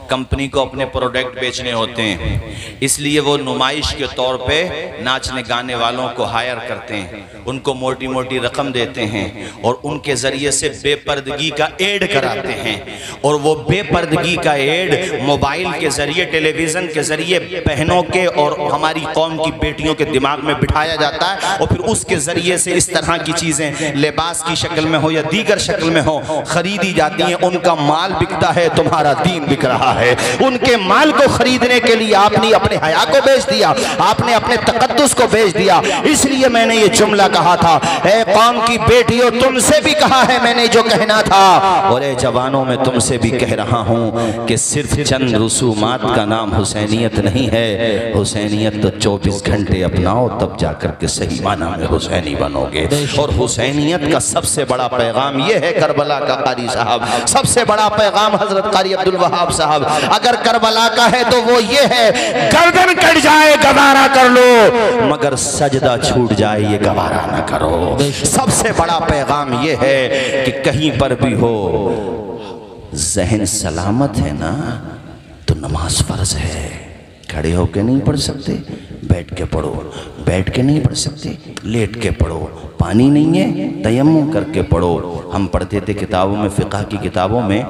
Company کو اپنے product بیچنے ہوتے ہیں، اس لیے وہ نمائش کے طور پہ ناچنے گانے والوں کو ہائر کرتے ہیں، ان کو موٹی موٹی رقم دیتے ہیں اور ان کے ذریعے سے بے پردگی کا ایڈ کراتے ہیں، اور وہ بے پردگی کا ایڈ موبائل کے ذریعے، ٹیلی ویژن کے ذریعے بہنوں کے اور ہماری قوم کی بیٹیوں کے دماغ میں بٹھایا جاتا ہے، اور پھر اس کے ذریعے سے اس طرح کی چیزیں لباس کی شکل میں ہو یا دیگر شکل میں ہو خریدی جاتی ہیں۔ ان کا مال بکتا ہے، تمہارا دین بک رہا ہے۔ ان کے مال کو خریدنے کے لیے آپ نے اپنے حیا کو بیچ دیا، آپ نے اپنے تقدس کو بیچ دیا۔ اس لیے میں نے یہ جملہ کہا تھا، اے قوم کی بیٹیوں تم سے بھی کہا ہے میں نے جو کہنا تھا، اور اے جوانوں میں تم سے بھی کہہ رہا ہوں کہ صرف چند رسومات کا نام حسینیت نہیں ہے، حسینیت تو 24 گھنٹے اپناؤ تب جا کر کے صحیح معنی میں حسینی بنو گے۔ اور حسینیت کا سب سے بڑا پیغام یہ ہے کربلا کا قاری صاحب، سب سے بڑا پیغام حضرت قاری عبدالوہاب صاحب اگر کربلا کا ہے تو وہ یہ ہے، گردن کٹ جائے گوارا کر لو مگر سجدہ چھوٹ جائے یہ گوارا نہ کرو۔ سب سے بڑا پیغام یہ ہے کہ کہیں پر بھی ہو ذہن سلامت ہے نا تو نماز فرض ہے۔ کھڑے ہو کے نہیں پڑھ سکتے، بیٹھ کے پڑھو، بیٹھ کے نہیں پڑھ سکتے لیٹ کے پڑھو، پانی نہیں ہے تیمم کر کے پڑھو۔ ہم پڑھتے تھے کتابوں میں، فقہ کی کتابوں میں،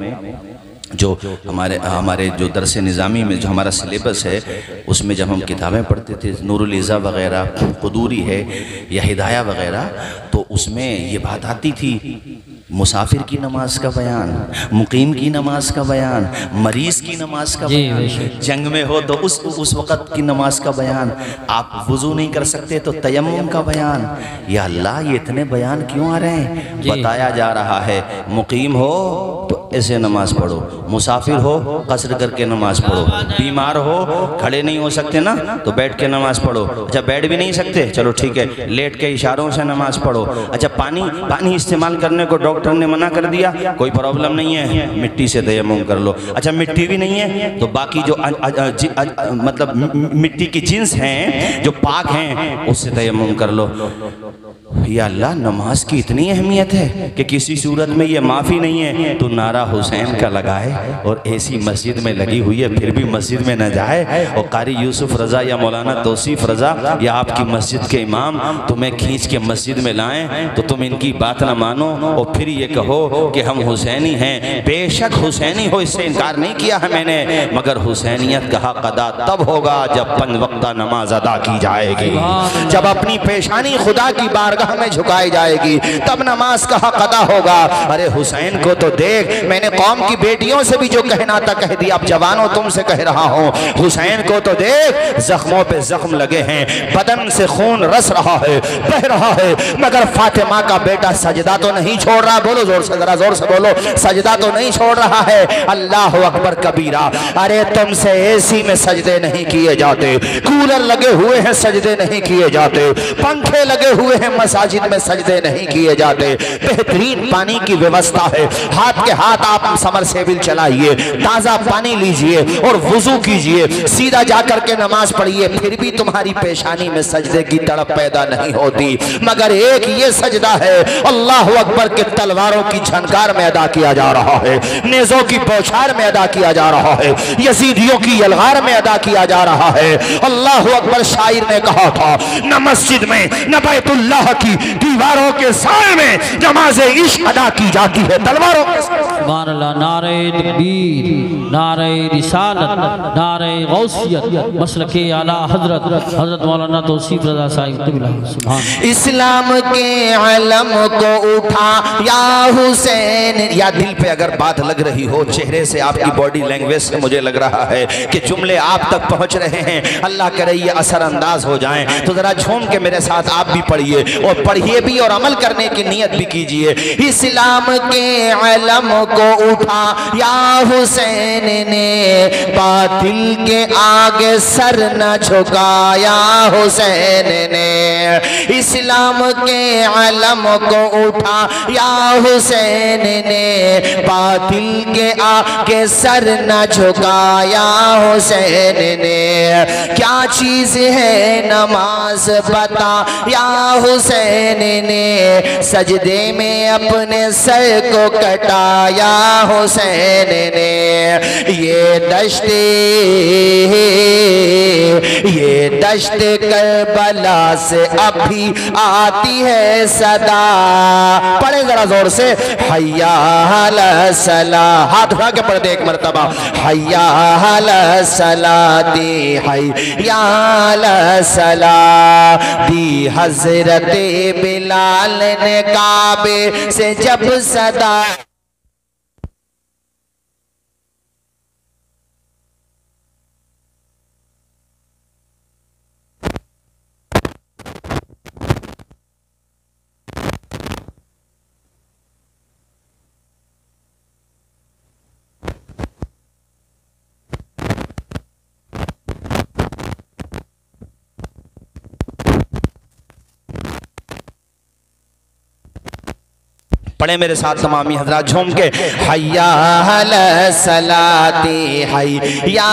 جو ہمارے جو درس نظامی میں جو ہمارا سلیبس ہے اس میں جب ہم کتابیں پڑھتے تھے، نور الیزا وغیرہ، قدوری ہے یا ہدایہ وغیرہ، تو اس میں یہ بات آتی تھی مسافر کی نماز کا بیان، مقیم کی نماز کا بیان، مریض کی نماز کا بیان، جنگ میں ہو تو اس وقت کی نماز کا بیان، آپ وضو نہیں کر سکتے تو تیمم کا بیان۔ یا اللہ یہ اتنے بیان کیوں آ رہے ہیں؟ بتایا جا رہا ہے مقیم ہو تو ایسے نماز پڑھو، مسافر ہو قصر کر کے نماز پڑھو، بیمار ہو کھڑے نہیں ہو سکتے نا تو بیٹھ کے نماز پڑھو، اچھا بیٹھ بھی نہیں سکتے چلو ٹھیک ہے لیٹ کے اشاروں سے نماز پڑھو، اچھا پانی استعمال کرنے کو ڈاکٹر نے منع کر دیا کوئی پرابلم نہیں ہے مٹی سے تیمم کر لو، اچھا مٹی بھی نہیں ہے تو باقی جو مطلب مٹی کی جنس ہیں جو پاک ہیں اس سے تیمم کر لو۔ یا اللہ نماز کی اتنی اہمیت ہے کہ کسی صورت میں یہ معافی نہیں ہے تو نعرہ حسین کا لگائے اور ایسی مسجد میں لگی ہوئی ہے پھر بھی مسجد میں نہ جائے، اور قاری یوسف رضا یا مولانا توصیف رضا یا آپ کی مسجد کے امام تمہیں کھینچ کے مسجد میں لائیں تو تم ان کی بات نہ مانو اور پھر یہ کہو کہ ہم حسینی ہیں۔ بے شک حسینی ہو، اس سے انکار نہیں کیا ہے میں نے، مگر حسینیت کا حق ادا تب ہوگا جب 5 وقتہ نماز ادا کی جائے گی، جب اپنی پیشانی خدا کی بارگاہ میں جھکائی جائے گی تب نماز کا حق ادا ہوگا۔ ارے حسین کو تو دیکھ، میں نے قوم کی بیٹیوں سے بھی جو کہنا تھا کہہ دیا، اب جوانوں تم سے کہہ رہا ہوں، حسین کو تو دیکھ زخموں پہ زخم لگے ہیں، بدن سے خون رس رہا ہے، بہ رہا ہے، مگر فاطمہ کا بیٹا سجدہ تو نہیں چھوڑ رہا، بولو زور سے، ذرا زور سے بولو، سجدہ تو نہیں چھوڑ رہا ہے۔ اللہ اکبر کبیرہ، ارے تم سے اے سی میں سجدے نہیں کیے جاتے، کولر لگے ہوئے ہیں سجدے نہیں کیے جاتے، پنکھے لگے ہوئے ہیں مساجد میں سجدے نہیں کیے جاتے، بہترین پانی کی ویوستھا ہے، ہاتھ کے ہاتھ آپ سمر سیبل چلائیے، تازہ پانی لیجئے اور وضو کیجئے، سیدھا جا کر کے نماز پڑھیے، پھر بھی تمہاری پیشانی میں سجدے کی تڑپ پیدا نہیں ہوتی، مگر ایک یہ سجدہ ہے اللہ اکبر کے تلواروں کی جھنکار میں ادا کیا جا رہا ہے، نیزوں کی بوچھار میں ادا کیا جا رہا ہے، یزیدیوں کی یلغار میں ادا کیا جا رہا ہے۔ اللہ اکبر، شاعر نے کہا تھا نہ مسجد میں نہ بیت اللہ کی دیواروں کے سائے میں نماز عشق ادا کی جاتی ہے، تلواروں کے سائے۔ سبحان اللہ، نعرہ تکبیر، نعرہ رسالت، نعرہ غوثیت، مسلک اعلیٰ حضرت مولانا توصیف رضا صاحب۔ اسلام کے علم کو اٹھا یا حسین، یا دل پہ اگر بات لگ رہی ہو، چہرے سے آپ کی باڈی لینگویج سے مجھے لگ رہا ہے کہ جملے آپ تک پہنچ رہے ہیں، اللہ کرے یہ اثر انداز ہو جائیں تو ذرا جھوم کے میرے ساتھ آپ بھی پڑھیے اور پڑھیے بھی اور عمل کرنے کی نیت بھی کیجئے۔ اسلام کے علم کو اٹھا یا حسین نے، باطل کے آگے سر نہ جھکایا حسین نے، اسلام کے علم کو اٹھا یا حسین نے، باطل کے آگے سر نہ جھکایا حسین نے، کیا چیز ہے نماز بتا یا حسین حسین نے سجدے میں اپنے سر کو کٹایا حسین نے یہ دشت کربلا سے ابھی آتی ہے صدا. پڑھیں ذرا زور سے حیا علی الصلاۃ. ہاتھ اٹھا کے پڑھ دے ایک مرتبہ. حیا علی الصلاۃ حیا علی الصلاۃ. دی حضرت بلال نے کعبے سے جب صدا پڑھیں میرے ساتھ تمامی حضرات جھوم کے. حیا علی الصلاۃ حیا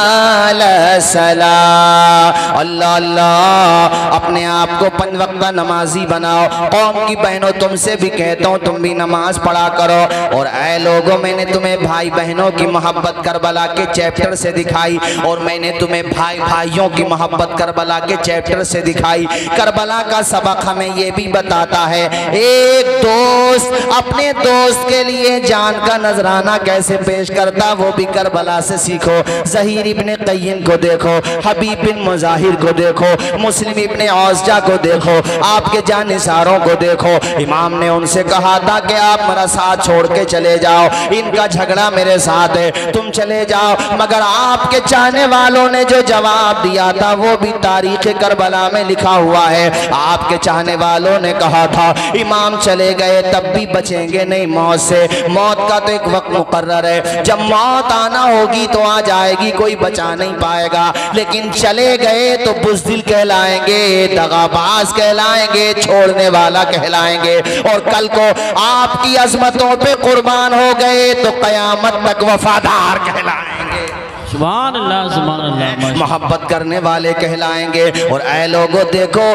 علی الصلاۃ. اللہ اللہ اپنے آپ کو 5 وقتہ نمازی بناؤ. قوم کی بہنوں تم سے بھی کہتا ہوں تم بھی نماز پڑھا کرو. اور اے لوگوں میں نے تمہیں بھائی بہنوں کی محبت کربلا کے چیپٹر سے دکھائی اور میں نے تمہیں بھائی بھائیوں کی محبت کربلا کے چیپٹر سے دکھائی. کربلا کا سبق ہمیں یہ بھی بتاتا ہے ایک دوست اپنے دوست کے لیے جان کا نذرانہ کیسے پیش کرتا وہ بھی کربلا سے سیکھو. ظہیر ابن قیم کو دیکھو, حبیب بن مظاہر کو دیکھو, مسلم ابن اوزجہ کو دیکھو, آپ کے جانثاروں کو دیکھو. امام نے ان سے کہا تھا کہ آپ میرا ساتھ چھوڑ کے چلے جاؤ, ان کا جھگڑا میرے ساتھ ہے, تم چلے جاؤ. مگر آپ کے چاہنے والوں نے جو جواب دیا تھا وہ بھی تاریخ کربلا میں لکھا ہوا ہے. آپ کے چاہنے والوں نے کہا تھا امام چلے گئے تب بھی بچیں گے نہیں موت سے. موت کا تو ایک وقت مقرر ہے, جب موت آنا ہوگی تو آ جائے گی, کوئی بچا نہیں پائے گا. لیکن چلے گئے تو بزدل کہلائیں گے, دغاباز کہلائیں گے, چھوڑنے والا کہلائیں گے. اور کل کو آپ کی عظمتوں پہ قربان ہو گئے تو قیامت تک وفادار کہلائیں گے. سبحان اللہ سبحان اللہ. محبت کرنے والے کہلائیں گے. اور اے لوگوں دیکھو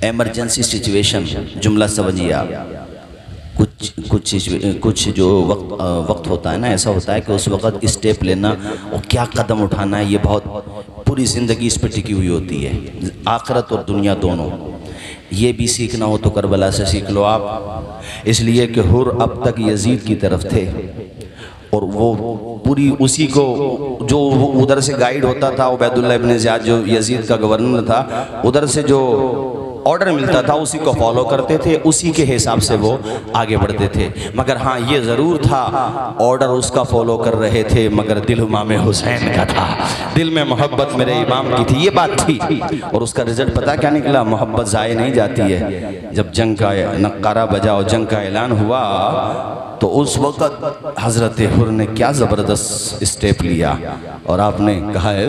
ایمرجنسی سچویشن جملہ سمجھیے. کچھ جو وقت ہوتا ہے نا, ایسا ہوتا ہے کہ اس وقت اسٹیپ لینا اور کیا قدم اٹھانا ہے یہ بہت پوری زندگی اس پہ ٹکی ہوئی ہوتی ہے, آخرت اور دنیا دونوں. یہ بھی سیکھنا ہو تو کربلا سے سیکھ لو آپ, اس لیے کہ حر اب تک یزید کی طرف تھے اور وہ پوری اسی کو جو ادھر سے گائیڈ ہوتا تھا عبید اللہ ابن زیاد جو یزید کا گورنر تھا, ادھر سے جو آرڈر ملتا تھا اسی کو فالو کرتے تھے, اسی کے حساب سے وہ آگے بڑھتے تھے. مگر ہاں یہ ضرور تھا آرڈر اس کا فالو کر رہے تھے مگر دل امام حسین کا تھا, دل میں محبت میرے امام کی تھی, یہ بات تھی. اور اس کا رزلٹ پتہ کیا نکلا؟ محبت ضائع نہیں جاتی ہے. جب جنگ کا نقارہ بجا اور جنگ کا اعلان ہوا تو اس وقت حضرت حر نے کیا زبردست اسٹیپ لیا اور آپ نے کہا ہے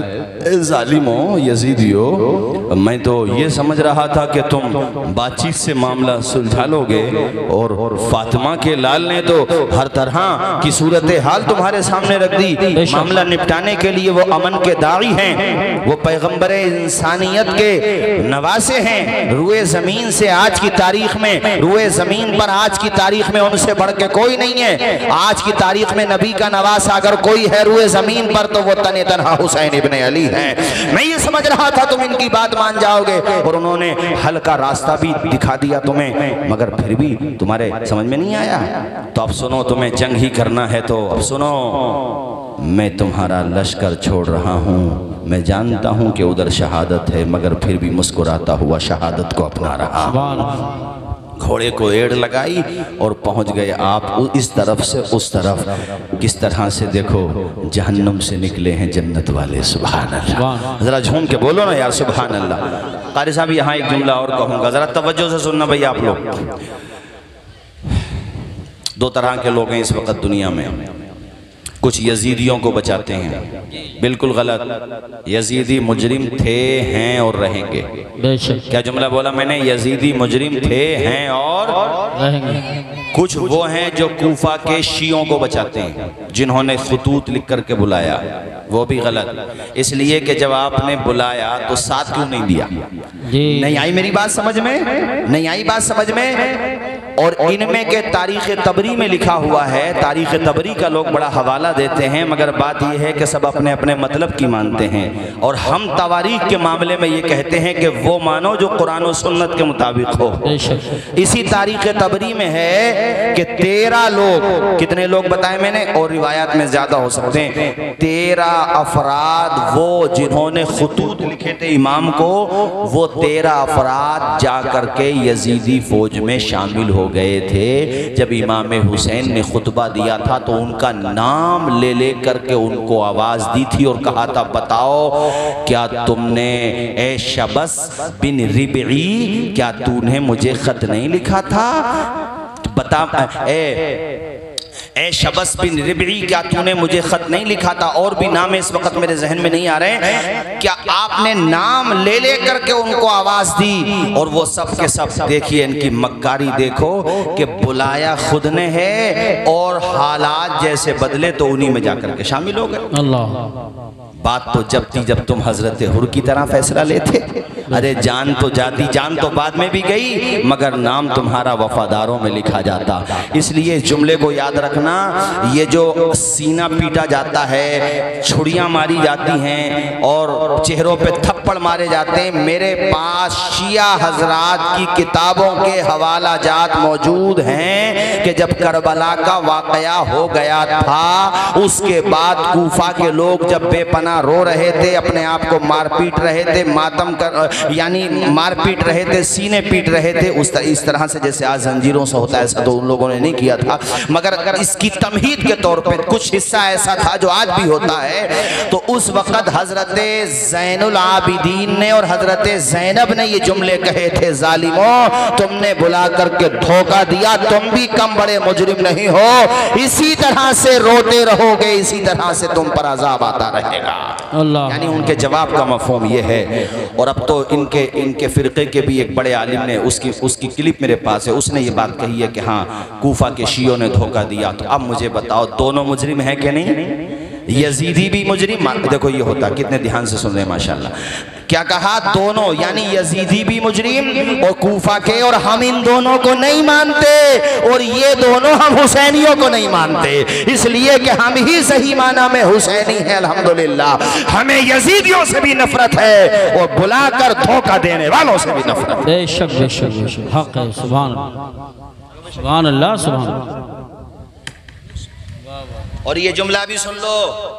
اے ظالموں یزیدیو, میں تو یہ سمجھ رہا تھا کہ تم بات چیت سے معاملہ سلجھا لو گے, اور فاطمہ کے لال نے تو ہر طرح کی صورتحال تمہارے سامنے رکھ دی. معاملہ نپٹانے کے لیے وہ امن کے داعی ہیں, وہ پیغمبر انسانیت کے نواسے ہیں. روئے زمین سے آج کی تاریخ میں, روئے زمین پر آج کی تاریخ میں ان سے بڑھ کے کوئی نہیں ہے. آج کی تاریخ میں نبی کا نواسا اگر کوئی ہے روئے زمین پر تو وہ تنہا حسین ابن علی ہے. میں یہ سمجھ رہا تھا تم ان کی بات مان جاؤ گے, اور انہوں نے حل کا راستہ بھی دکھا دیا تمہیں, مگر پھر بھی تمہارے سمجھ میں نہیں آیا. تو اب سنو, تمہیں جنگ ہی کرنا ہے تو اب سنو, میں تمہارا لشکر چھوڑ رہا ہوں. میں جانتا ہوں کہ ادھر شہادت ہے مگر پھر بھی مسکراتا ہوا شہادت کو اپنا رہا. گھوڑے کو ایڑ لگائی اور پہنچ گئے آپ اس طرف سے اس طرف. کس طرح سے دیکھو جہنم سے نکلے ہیں جنت والے. سبحان اللہ. ذرا جھوم کے بولو نا یار سبحان اللہ. قاری صاحب یہاں ایک جملہ اور کہوں گا, ذرا توجہ سے سننا بھئی آپ لوگ. 2 طرح کے لوگ ہیں اس وقت دنیا میں. کچھ یزیدیوں کو بچاتے ہیں, بالکل غلط. یزیدی مجرم تھے, ہیں اور رہیں گے. کیا جملہ بولا میں نے؟ یزیدی مجرم تھے, ہیں اور رہیں گے. کچھ وہ ہیں جو کوفہ کے شیعوں کو بچاتے ہیں جنہوں نے خطوط لکھ کر کے بلایا، وہ بھی غلط، اس لیے کہ جب آپ نے بلایا تو ساتھ کیوں نہیں دیا؟ نہیں آئی میری بات سمجھ میں؟ نہیں آئی بات سمجھ میں؟ اور ان میں کے تاریخ طبری میں لکھا ہوا ہے، تاریخ طبری کا لوگ بڑا حوالہ دیتے ہیں، مگر بات یہ ہے کہ سب اپنے اپنے مطلب کی مانتے ہیں، اور ہم تواریخ کے معاملے میں یہ کہتے ہیں کہ وہ مانو جو قرآن و سنت کے مطابق ہو۔ اسی تاریخ طبری میں ہے کہ 13 لوگ، کتنے لوگ بتائے میں نے، اور روایات میں زیادہ ہو سکتے ہیں، 13 افراد وہ جنہوں نے خطوط لکھے تھے امام کو، وہ 13 افراد جا کر کے یزیدی فوج میں شامل ہو گئے تھے۔ جب امام حسین نے خطبہ دیا تھا تو ان کا نام لے لے کر کے ان کو آواز دی تھی اور کہا تھا بتاؤ کیا تم نے اے شبس بن ربعی، کیا تو نے مجھے خط نہیں لکھا تھا؟ بتا اے شبس بن ربعی، کیا تو نے مجھے خط نہیں لکھا تھا؟ اور بھی نام اس وقت میرے ذہن میں نہیں آ رہے، کیا آپ نے نام لے لے کر کے ان کو آواز دی؟ اور وہ سب کے سب، دیکھیے ان کی مکاری دیکھو کہ بلایا خود نے ہے اور حالات جیسے بدلے تو انہی میں جا کر کے شامل ہو گئے۔ اللہ بات تو جب تھی جب تم حضرت حر کی طرح فیصلہ لیتے، ارے جان تو جاتی، جان تو بعد میں بھی گئی، مگر نام تمہارا وفاداروں میں لکھا جاتا۔ اس لیے جملے کو یاد رکھنا، یہ جو سینہ پیٹا جاتا ہے، چھڑیاں ماری جاتی ہیں اور چہروں پہ تھپڑ مارے جاتے ہیں، میرے پاس شیعہ حضرات کی کتابوں کے حوالہ جات موجود ہیں کہ جب کربلا کا واقعہ ہو گیا تھا، اس کے بعد کوفہ کے لوگ جب بے پناہ رو رہے تھے، اپنے آپ کو مار پیٹ رہے تھے، ماتم کر یعنی مار پیٹ رہے تھے، سینے پیٹ رہے تھے، اس طرح سے جیسے آج زنجیروں سے ہوتا ہے، ایسا تو ان لوگوں نے نہیں کیا تھا، مگر اس کی تمہید کے طور پہ کچھ حصہ ایسا تھا جو آج بھی ہوتا ہے۔ تو اس وقت حضرت زین العابدین نے اور حضرت زینب نے یہ جملے کہے تھے، ظالموں تم نے بلا کر کے دھوکہ دیا، تم بھی کم بڑے مجرم نہیں ہو، اسی طرح سے روتے رہو گے، اسی طرح سے تم پر عذاب آتا رہے گا۔ یعنی ان کے جواب کا مفہوم یہ ہے۔ اور اب تو ان کے فرقے کے بھی ایک بڑے عالم نے، اس کی کلپ میرے پاس ہے، اس نے یہ بات کہی ہے کہ ہاں کوفہ کے شیعوں نے دھوکہ دیا۔ تو اب مجھے بتاؤ دونوں مجرم ہیں کہ نہیں؟ یزیدی بھی مجرم، دیکھو یہ ہوتا، کتنے دھیان سے سن رہے ہیں ماشاءاللہ، کیا کہا؟ دونوں، یعنی یزیدی بھی مجرم اور کوفہ کے، اور ہم ان دونوں کو نہیں مانتے، اور یہ دونوں ہم حسینیوں کو نہیں مانتے، اس لیے کہ ہم ہی صحیح معنی میں حسینی ہیں الحمدللہ۔ ہمیں یزیدیوں سے بھی نفرت ہے اور بلا کر دھوکہ دینے والوں سے بھی نفرت ہے۔ بے شک بے شک بے شک، حق ہے، سبحان اللہ سبحان اللہ سبحان اللہ۔ اور یہ جملہ بھی سن لو،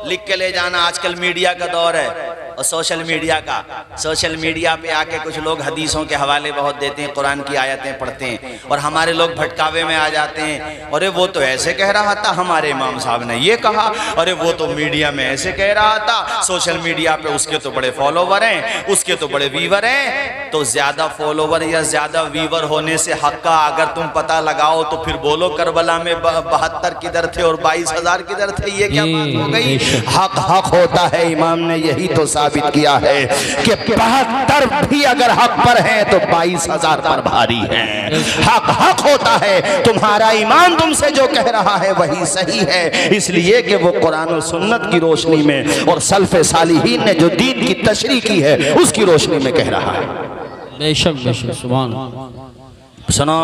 لکھ کے لے جانا، آج کل میڈیا کا دور ہے اور سوشل میڈیا پہ آ کے کچھ لوگ حدیثوں کے حوالے بہت دیتے ہیں، قرآن کی آیتیں پڑھتے ہیں، اور ہمارے لوگ بھٹکاوے میں آ جاتے ہیں، ارے وہ تو ایسے کہہ رہا تھا، ہمارے امام صاحب نے یہ کہا، ارے وہ تو میڈیا میں ایسے کہہ رہا تھا، سوشل میڈیا پہ اس کے تو بڑے فالوور ہیں، اس کے تو بڑے ویور ہیں۔ تو زیادہ فالوور یا زیادہ ویور ہونے سے حق کا اگر تم پتہ لگاؤ تو پھر بولو کربلا میں 72 کدھر تھے اور 22,000 کدھر تھے، یہ کیا بات ہو گئی؟ حق حق ہوتا ہے، امام نے یہی تو ثابت کیا ہے کہ 72 بھی اگر حق پر ہیں تو 22,000 پر بھاری ہیں۔ حق حق ہوتا ہے، تمہارا ایمان تم سے جو کہہ رہا ہے وہی صحیح ہے، اس لیے کہ وہ قرآن و سنت کی روشنی میں اور سلف صالحین نے جو دین کی تشریح کی ہے اس کی روشنی میں کہہ رہا ہے۔ بے شک بے شک، سبحان اللہ۔ سنو،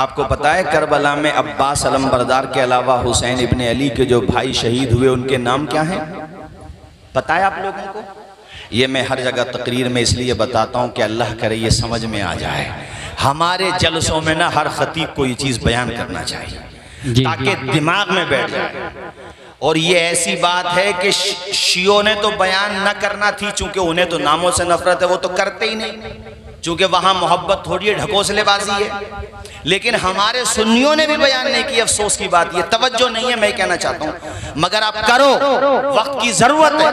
آپ کو پتا ہے کربلا میں عباس علمبردار کے علاوہ حسین ابن علی کے جو بھائی شہید ہوئے ان کے نام کیا ہیں؟ پتا ہے آپ لوگوں کو؟ یہ میں ہر جگہ تقریر میں اس لیے بتاتا ہوں کہ اللہ کرے یہ سمجھ میں آ جائے۔ ہمارے جلسوں میں نہ ہر خطیب کو یہ چیز بیان کرنا چاہیے تاکہ دماغ میں بیٹھ جائے۔ اور یہ ایسی بات ہے کہ شیعوں نے تو بیان نہ کرنا تھی، چونکہ انہیں تو ناموں سے نفرت ہے، وہ تو کرتے ہی نہیں، چونکہ وہاں محبت تھوڑی ہے، ڈھکوسلے بازی ہے۔ لیکن ہمارے سنیوں نے بھی بیان نہیں کی، افسوس کی بات یہ توجہ نہیں ہے، میں کہنا چاہتا ہوں، مگر آپ کرو، وقت کی ضرورت ہے۔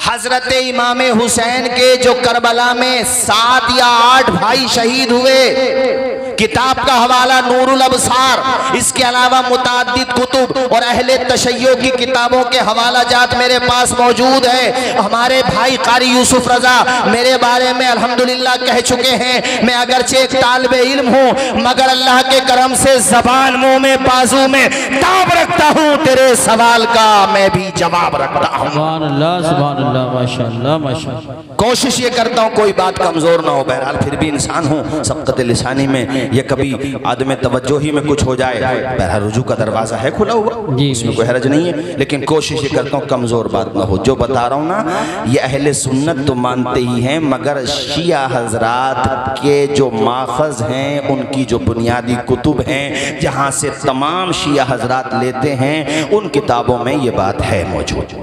حضرت امام حسین کے جو کربلا میں 7 یا 8 بھائی شہید ہوئے، کتاب کا حوالہ نور الابصار، اس کے علاوہ متعدد کتب اور اہل تشیع کی کتابوں کے حوالہ جات میرے پاس موجود ہے۔ ہمارے بھائی قاری یوسف رضا میرے بارے میں الحمدللہ کہہ چکے ہیں، میں اگرچہ ایک طالب علم ہوں مگر اللہ کے کرم سے زبان منہ میں بازو میں تاب رکھتا ہوں، تیرے سوال کا میں بھی جواب رکھتا ہوں۔ سبحان اللہ ماشاءاللہ ماشاءاللہ۔ کوشش یہ کرتا ہوں کوئی بات کمزور نہ ہو، بہرحال پھر بھی انسان ہوں، سبقت لسانی میں یہ کبھی عدم توجہ ہی میں کچھ ہو جائے، بہرحال رجوع کا دروازہ ہے کھلا ہوا، اس میں کوئی حرج نہیں ہے، لیکن کوشش یہ کرتا ہوں کمزور بات نہ ہو۔ جو بتا رہا ہوں نا یہ اہل سنت تو مانتے ہی ہیں، مگر شیعہ حضرات کے جو ماخذ ہیں، ان کی جو بنیادی کتب ہیں جہاں سے تمام شیعہ حضرات لیتے ہیں، ان کتابوں میں یہ بات ہے موجود۔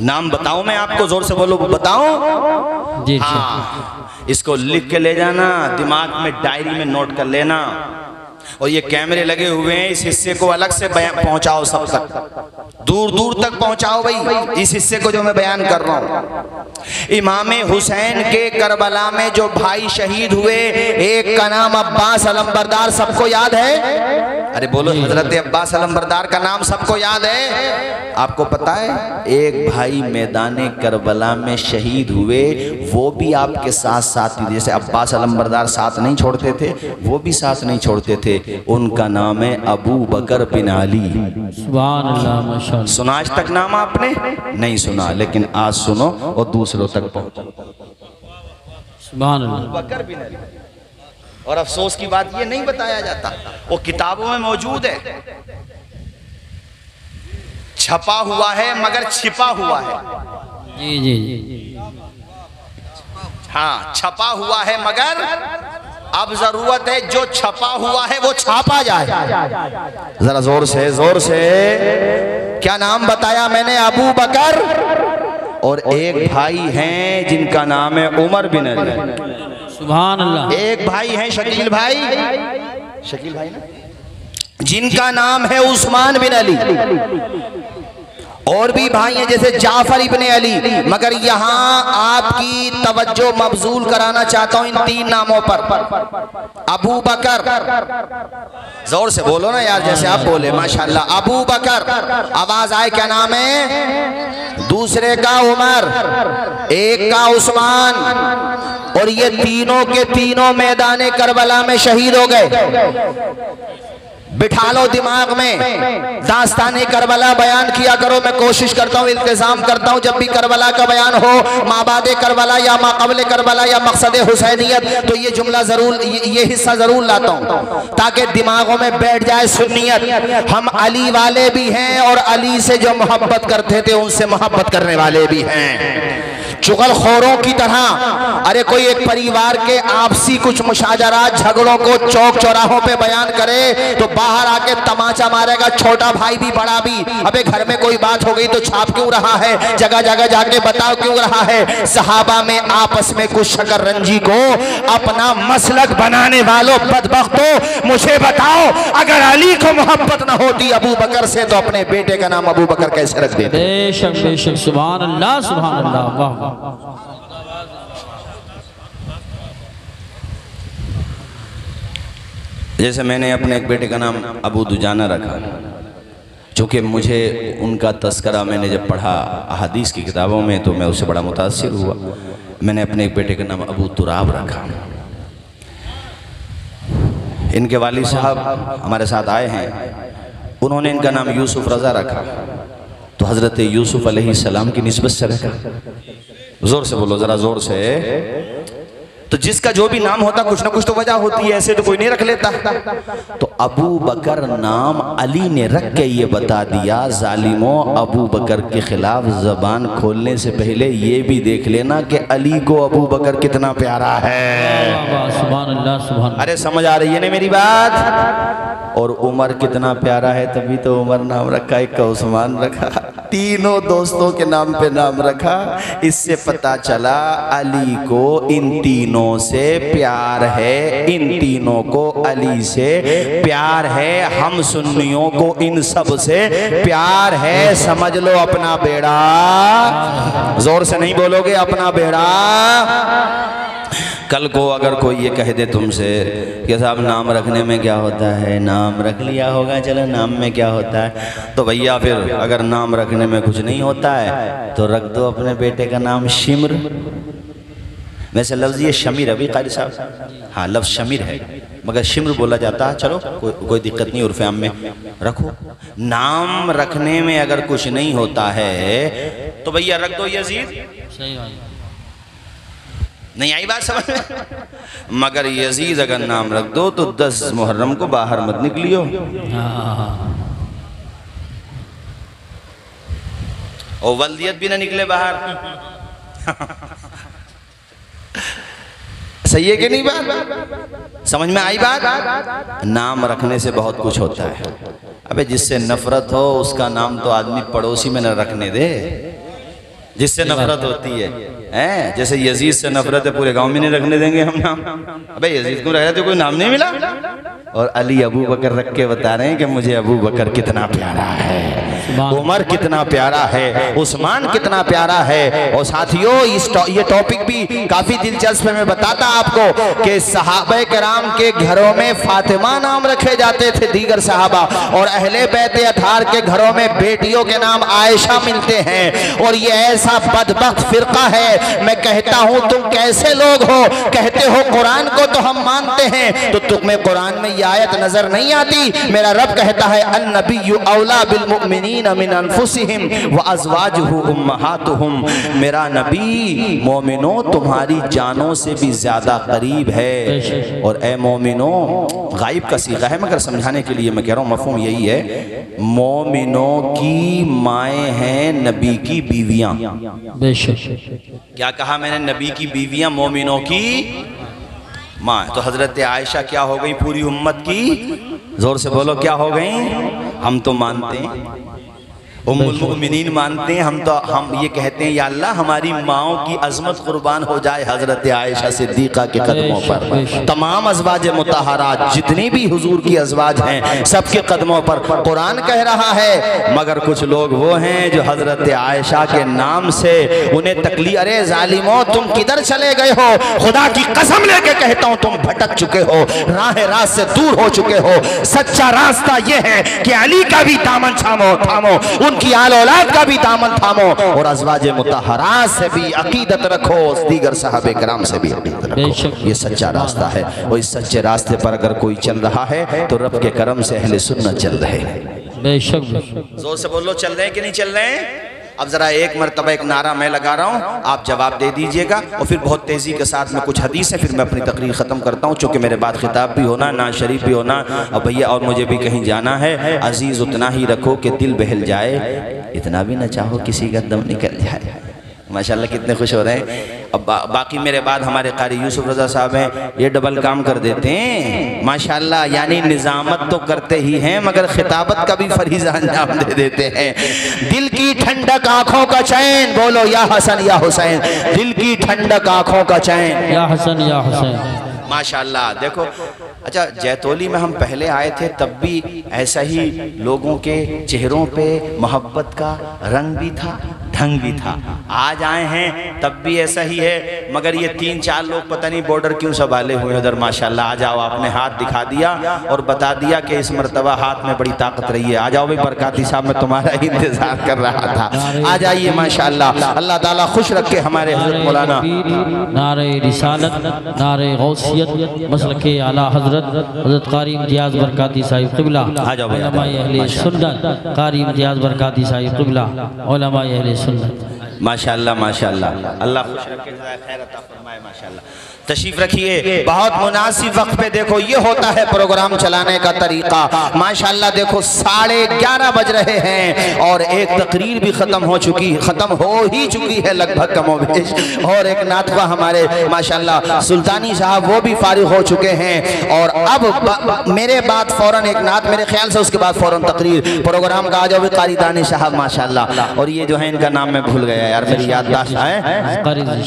نام بتاؤں میں آپ کو؟ زور سے بولو، بتاؤں؟ جی ہاں، اس کو لکھ کے لے جانا، دماغ میں ڈائری میں نوٹ کر لینا، اور یہ کیمرے لگے ہوئے ہیں، اس حصے کو الگ سے پہنچاؤ، سب تک دور دور تک پہنچاؤ بھائی اس حصے کو جو میں بیان کر رہا ہوں۔ امام حسین کے کربلا میں جو بھائی شہید ہوئے، ایک کا نام عباس علمبردار، سب کو یاد ہے؟ ارے بولو، حضرت عباس علمبردار کا نام سب کو یاد ہے؟ آپ کو پتا ہے ایک بھائی میدان کربلا میں شہید ہوئے، وہ بھی آپ کے ساتھ ساتھ، جیسے عباس علمبردار ساتھ نہیں چھوڑتے تھے، وہ بھی ساتھ نہیں چھوڑتے تھے، ان کا نام ہے ابو بکر بن علی۔ سبحان اللہ ماشاءاللہ۔ سنا آج تک نام آپ نے؟ نہیں سنا، لیکن آج سنو اور دوسروں تک پہنچو۔ سبحان اللہ۔ ابو بکر بن علی، اور افسوس کی بات یہ نہیں بتایا جاتا، وہ کتابوں میں موجود ہے، چھپا ہوا ہے مگر چھپا ہوا ہے۔ جی جی جی، ہاں چھپا ہوا ہے مگر اب ضرورت ہے جو چھپا ہوا ہے وہ چھاپا جائے۔ ذرا زور سے زور سے، کیا نام بتایا میں نے؟ ابو بکر، اور ایک بھائی ہیں جن کا نام ہے عمر بن علی۔ سبحان اللہ۔ ایک بھائی ہیں شکیل بھائی، شکیل بھائی نا، جن کا نام ہے عثمان بن علی، اور بھی بھائی ہیں جیسے جعفر ابن علی، مگر یہاں آپ کی توجہ مبذول کرانا چاہتا ہوں ان تین ناموں پر۔ ابو بکر، زور سے بولو نا یار جیسے آپ بولے، ماشاءاللہ۔ ابو بکر، آواز آئے، کیا نام ہے؟ دوسرے کا عمر، ایک کا عثمان، اور یہ تینوں کے تینوں میدان کربلا میں شہید ہو گئے۔ بٹھا لو دماغ میں، داستان کربلا بیان کیا کرو، میں کوشش کرتا ہوں، التزام کرتا ہوں، جب بھی کربلا کا بیان ہو، مابعد کربلا یا ماقبل کربلا یا مقصد حسینیت، تو یہ جملہ ضرور، یہ حصہ ضرور لاتا ہوں تاکہ دماغوں میں بیٹھ جائے سنیت۔ ہم علی والے بھی ہیں، اور علی سے جو محبت کرتے تھے ان سے محبت کرنے والے بھی ہیں۔ چغل خوروں کی طرح، ارے کوئی ایک پریوار کے آپسی کچھ مشاجرات جھگڑوں کو چوک چوراہوں پہ بیان کرے تو باہر آ کے تماچا مارے گا، چھوٹا بھائی بھی بڑا بھی، ابے گھر میں کوئی بات ہو گئی تو چھاپ کیوں رہا ہے، جگہ جگہ جا کے بتاؤ کیوں رہا ہے۔ صحابہ میں آپس میں کچھ شکر رنجی کو اپنا مسلک بنانے والوں بدبختوں، مجھے بتاؤ اگر علی کو محبت نہ ہوتی ابو بکر سے تو اپنے بیٹے کا نام ابو بکر کیسے رکھ دیتے؟ بے شک بے شک، سبحان اللہ سبحان اللہ، واہ۔ جیسے میں نے اپنے ایک بیٹے کا نام ابو دجانہ رکھا، چونکہ مجھے ان کا تذکرہ میں نے جب پڑھا احادیث کی کتابوں میں تو میں اس سے بڑا متاثر ہوا، میں نے اپنے ایک بیٹے کا نام ابو تراب رکھا۔ ان کے والد صاحب ہمارے ساتھ آئے ہیں، انہوں نے ان کا نام یوسف رضا رکھا، تو حضرت یوسف علیہ السلام کی نسبت سے رکھا۔ زور سے بولو ذرا، زور سے۔ تو جس کا جو بھی نام ہوتا کچھ نہ کچھ تو وجہ ہوتی ہے، ایسے تو کوئی نہیں رکھ لیتا۔ تو ابو بکر نام علی نے رکھ کے یہ بتا دیا، ظالموں ابو بکر کے خلاف زبان کھولنے سے پہلے یہ بھی دیکھ لینا کہ علی کو ابو بکر کتنا پیارا ہے۔ سبحان اللہ سبحان اللہ۔ ارے سمجھ آ رہی ہے نا میری بات؟ اور عمر کتنا پیارا ہے، تبھی تو عمر نام رکھا، ایک کا عثمان رکھا، تینوں دوستوں کے نام پہ نام رکھا۔ اس سے پتا چلا علی کو ان تینوں سے پیار ہے، ان تینوں کو علی سے پیار ہے، ہم سنیوں کو ان سب سے پیار ہے۔ سمجھ لو اپنا بیڑا، زور سے نہیں بولو گے، اپنا بیڑا کل کو اگر کوئی یہ کہہ دے تم سے کہ صاحب نام رکھنے میں کیا ہوتا ہے، نام رکھ لیا ہوگا چلو نام میں کیا ہوتا ہے، تو بھیا پھر اگر نام رکھنے میں کچھ نہیں ہوتا ہے تو رکھ دو اپنے بیٹے کا نام شمر۔ ویسے لفظ یہ شمیر ابھی قاری صاحب، ہاں لفظ شمیر ہے مگر شمر بولا جاتا ہے، چلو کوئی دقت نہیں، عرف عام میں رکھو۔ نام رکھنے میں اگر کچھ نہیں ہوتا ہے تو بھیا رکھ دو یزید۔ صحیح بات نہیں آئی بات سمجھ میں؟ مگر یزید اگر نام رکھ دو تو 10 محرم کو باہر مت نکلیو، اور ولدیت بھی نہ نکلے باہر۔ صحیح ہے کہ نہیں بات؟ سمجھ میں آئی بات؟ نام رکھنے سے بہت کچھ ہوتا ہے۔ ابے جس سے نفرت ہو اس کا نام تو آدمی پڑوسی میں نہ رکھنے دے، جس سے نفرت ہوتی ہے۔ جیسے یزید سے نفرت ہے، پورے گاؤں میں نہیں رکھنے دیں گے ہم نام۔ ابے یزید کو رکھ رہے تھے، کوئی نام نہیں ملا، اور علی ابو بکر رکھ کے بتا رہے ہیں کہ مجھے ابو بکر کتنا پیارا ہے، عمر کتنا پیارا ہے، عثمان کتنا پیارا ہے۔ اور ساتھیوں یہ ٹاپک بھی کافی دلچسپ ہے، میں بتاتا آپ کو کہ صحابہ کرام کے گھروں میں فاطمہ نام رکھے جاتے تھے دیگر صحابہ، اور اہل بیت اطہار کے گھروں میں بیٹیوں کے نام عائشہ ملتے ہیں۔ اور یہ ایسا بدبخت فرقہ ہے، میں کہتا ہوں تم کیسے لوگ ہو، کہتے ہو قرآن کو تو ہم مانتے ہیں، تو تمہیں قرآن میں یہ آیت نظر نہیں آتی؟ میرا رب کہتا ہے النبی اولا بالمؤمنین من انفسہم وازواجہ امہاتہم، میرا نبی مومنوں تمہاری جانوں سے بھی زیادہ قریب ہے۔ اور اے مومنوں، غائب کا صیغہ ہے مگر سمجھانے کے لیے میں کہہ رہا ہوں، مفہوم یہی ہے، مومنوں کی مائیں ہیں نبی کی بیویاں۔ بے شک کیا کہا میں نے؟ نبی کی بیویاں مومنوں کی ماں۔ تو حضرت عائشہ کیا ہو گئی پوری امت کی؟ زور سے بولو کیا ہو گئیں؟ ہم تو مانتے ہیں، ام المؤمنین مانتے ہیں، ہم یہ کہتے ہیں یا اللہ ہماری ماؤں کی عظمت قربان ہو جائے حضرت عائشہ صدیقہ کے قدموں پر۔ تمام ازواج مطہرات جتنی بھی حضور کی ازواج ہیں سب کے قدموں پر قرآن کہہ رہا ہے، مگر کچھ لوگ وہ ہیں جو حضرت عائشہ کے نام سے انہیں تکلیف، ارے ظالموں تم کدھر چلے گئے ہو؟ خدا کی قسم لے کے کہتا ہوں تم بھٹک چکے ہو، راہ راست سے دور ہو چکے ہو۔ سچا راستہ یہ ہے کہ علی کا بھی دامن تھامو، ان کی آل اولاد کا بھی دامن تھامو، اور ازواج مطہرات سے بھی عقیدت رکھو، دیگر صحابہ کرام سے بھی عقیدت رکھو۔ یہ سچا راستہ ہے، اور اس سچے راستے پر اگر کوئی چل رہا ہے تو رب کے کرم سے اہل سنت چل رہے ہیں۔ بے شک زور سے بولو چل رہے ہیں کہ نہیں چل رہے ہیں؟ اب ذرا ایک مرتبہ ایک نعرہ میں لگا رہا ہوں، آپ جواب دے دیجئے گا، اور پھر بہت تیزی کے ساتھ میں کچھ حدیث ہے، پھر میں اپنی تقریر ختم کرتا ہوں، چونکہ میرے بعد خطاب بھی ہونا، نعت شریف بھی ہونا، اور بھیا اور مجھے بھی کہیں جانا ہے۔ عزیز اتنا ہی رکھو کہ دل بہل جائے، اتنا بھی نہ چاہو کسی کا دم نکل جائے۔ ماشاءاللہ کتنے خوش ہو رہے ہیں۔ اب باقی میرے بعد ہمارے قاری یوسف رضا صاحب ہیں، یہ ڈبل کام کر دیتے ہیں ماشاءاللہ، یعنی نظامت تو کرتے ہی ہیں مگر خطابت کا بھی فریضہ انجام دے دیتے ہیں۔ دل کی ٹھنڈک آنکھوں کا چین، بولو یا حسن یا حسین، دل کی ٹھنڈک آنکھوں کا چین، یا حسن یا حسین۔ ماشاءاللہ دیکھو، اچھا جیتولی میں ہم پہلے آئے تھے تب بھی ایسا ہی لوگوں کے چہروں پہ محبت کا رنگ بھی تھا، ڈھنگ بھی تھا۔ آج آئے ہیں تب بھی ایسا ہی ہے، مگر یہ 3-4 لوگ پتہ نہیں بارڈر کیوں سنبھالے ہوئے ادھر ماشاءاللہ۔ آ جاؤ، آپ نے ہاتھ دکھا دیا اور بتا دیا کہ اس مرتبہ ہاتھ میں بڑی طاقت رہی ہے۔ آ جاؤ بھائی برکاتی صاحب، میں تمہارا انتظار کر رہا تھا، آ جائیے ماشاءاللہ۔ اللہ تعالیٰ خوش رکھے ہمارے حضرت مولانا نعرہ رسالت، نعرہ غوثیت، مسلک اعلیٰ حضرت قاری امتیاز برکاتی صاحب قبلہ، علماء اہل سنت، قاری امتیاز برکاتی صاحب قبلہ، علماء اہل سنت۔ ماشاءاللہ ماشاءاللہ، اللہ خوش رکھے، جزائے خیر عطا فرمائے ماشاءاللہ۔ تشریف رکھیے، بہت مناسب وقت پہ دیکھو یہ ہوتا ہے پروگرام چلانے کا طریقہ ماشاءاللہ۔ دیکھو 11:30 بج رہے ہیں اور ایک تقریر بھی ختم ہو ہی چکی ہے لگ بھگ کم و بیش، اور ایک ناطقہ ہمارے ماشاءاللہ سلطانی صاحب وہ بھی فارغ ہو چکے ہیں، اور اب میرے بعد فوراً ایک نعت میرے خیال سے، اس کے بعد فوراً تقریر پروگرام کا۔ آ جاؤ قاری دانش صاحب ماشاءاللہ، اور یہ جو ہے ان کا نام میں بھول گیا گیا یار میری یادداشت ہے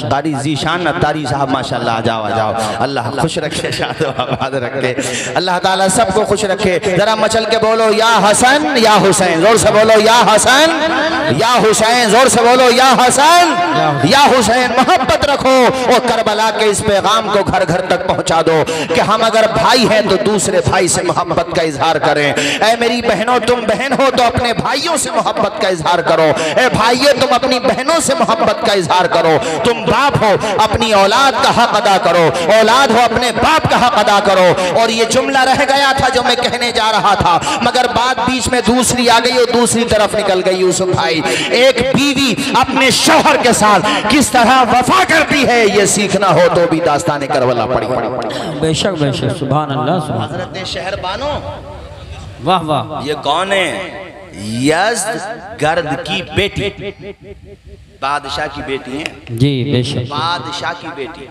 قاری ذیشان اتاری صاحب ماشاءاللہ آ جاؤ اللہ خوش رکھے شاد و آباد رکھے اللہ تعالیٰ سب کو خوش رکھے ذرا مچل کے بولو یا حسن یا حسین زور سے بولو یا حسن یا حسین زور سے بولو یا حسن یا حسین محبت رکھو اور کربلا کے اس پیغام کو گھر گھر تک پہنچا دو کہ ہم اگر بھائی ہیں تو دوسرے بھائی سے محبت کا اظہار کریں اے میری بہنوں تم بہن ہو تو اپنے بھائیوں سے محبت کا اظہار کرو اے بھائیوں تم اپنی بہنوں سے محبت کا اظہار کرو تم باپ ہو اپنی اولاد کا حق ادا کرو اولاد ہو اپنے باپ کا حق ادا کرو اور یہ جملہ رہ گیا تھا جو میں کہنے جا رہا تھا مگر بات بیچ میں دوسری آ گئی اور دوسری طرف نکل گئی یوسف بھائی ایک بیوی اپنے شوہر کے ساتھ کس طرح وفا کرتی ہے یہ سیکھنا ہو تو بھی داستان کربلا پڑھی بے شک سبحان اللہ سبحان حضرت شہربانو واہ واہ یہ کون ہے یزد گرد کی بیٹی بادشاہ کی بیٹی ہیں جی بے شک بادشاہ کی بیٹی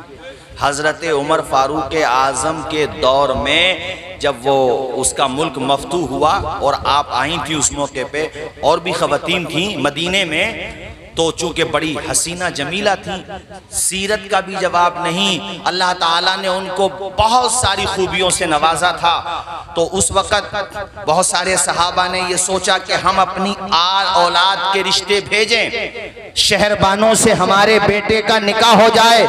حضرت عمر فاروق اعظم کے دور میں جب وہ اس کا ملک مفتوح ہوا اور آپ آئیں تھی اس موقع پہ اور بھی خواتین تھیں مدینے میں تو چونکہ بڑی حسینہ جمیلہ تھی سیرت کا بھی جواب نہیں اللہ تعالیٰ نے ان کو بہت ساری خوبیوں سے نوازا تھا تو اس وقت بہت سارے صحابہ نے یہ سوچا کہ ہم اپنی اولاد کے رشتے بھیجیں شہربانوں سے ہمارے بیٹے کا نکاح ہو جائے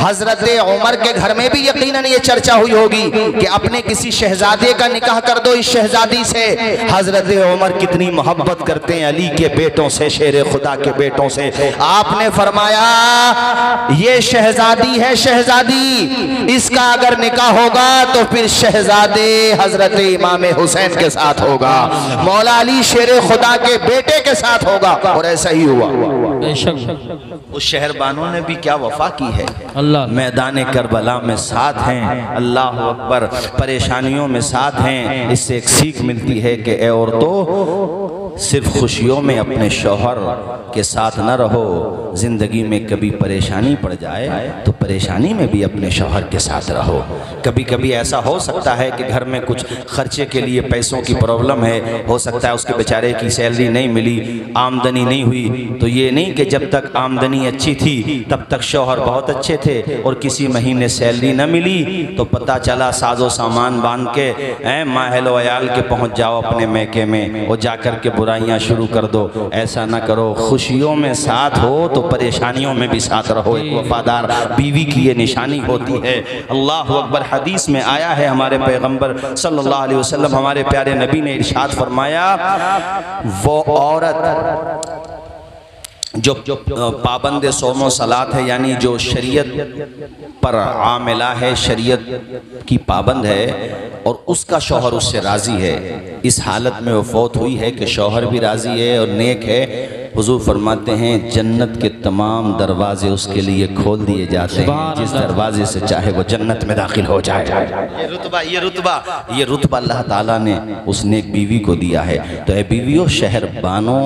حضرت عمر کے گھر میں بھی یقیناً یہ چرچا ہوئی ہوگی کہ اپنے کسی شہزادے کا نکاح کر دو اس شہزادی سے حضرت عمر کتنی محبت کرتے ہیں علی کے بیٹوں سے شیر خدا کے بیٹوں سے آپ نے فرمایا یہ شہزادی ہے شہزادی اس کا اگر نکاح ہوگا تو پھر شہزادے حضرت امام حسین کے ساتھ ہوگا مولا علی شیر خدا کے بیٹے کے ساتھ ہوگا اور ایسا ہی ہوا بے شک اس شہربانوں نے بھی کیا وفا کی ہے اللہ میدان کربلا میں ساتھ ہیں اللہ اکبر پریشانیوں میں ساتھ ہیں اس سے ایک سیکھ ملتی ہے کہ اے عورتوں صرف خوشیوں میں اپنے شوہر کے ساتھ نہ رہو زندگی میں کبھی پریشانی پڑ جائے تو پریشانی میں بھی اپنے شوہر کے ساتھ رہو کبھی کبھی ایسا ہو سکتا ہے کہ گھر میں کچھ خرچے کے لیے پیسوں کی پرابلم ہے ہو سکتا ہے اس کے بیچارے کی سیلری نہیں ملی آمدنی نہیں ہوئی تو یہ نہیں کہ جب تک آمدنی اچھی تھی تب تک شوہر بہت اچھے تھے اور کسی مہینے سیلری نہ ملی تو پتہ چلا ساز و سامان باندھ کے ماحل و عیال کے پہنچ جاؤ اپنے میکے میں اور جا کر کے برائیاں شروع کر دو ایسا نہ کرو خوشیوں میں ساتھ ہو تو پریشانیوں میں بھی ساتھ رہو ایک وفادار بیوی کی یہ نشانی ہوتی ہے اللہ اکبر حدیث میں آیا ہے ہمارے پیغمبر صلی اللہ علیہ وسلم ہمارے پیارے نبی نے ارشاد فرمایا وہ عورت جو پابند صوم و صلات ہے یعنی جو شریعت پر عاملہ ہے شریعت کی پابند ہے اور اس کا شوہر اس سے راضی ہے اس حالت میں وہ فوت ہوئی ہے کہ شوہر بھی راضی ہے اور نیک ہے حضور فرماتے ہیں جنت کے تمام دروازے اس کے لیے کھول دیے جاتے ہیں جس دروازے سے چاہے وہ جنت میں داخل ہو جائے یہ رتبہ اللہ تعالیٰ نے اس نیک بیوی کو دیا ہے تو اے بیویوں شہربانوں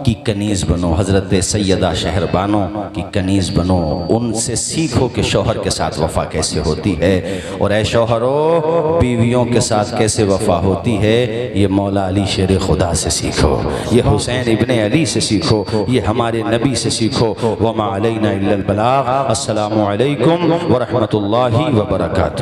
کی کنیز بنو حضرت سیدہ شہربانوں کی کنیز بنو ان سے سیکھو کہ شوہر کے ساتھ وفا کیسے ہوتی ہے اور اے شوہروں بیویوں کے ساتھ کیسے وفا ہوتی ہے یہ مولا علی شیر خدا سے سیکھو یہ حسین ابن علی سے سیکھو یہ ہمارے نبی سے سیکھو وما علینا الا البلاغ السلام علیکم ورحمت اللہ وبرکاتہ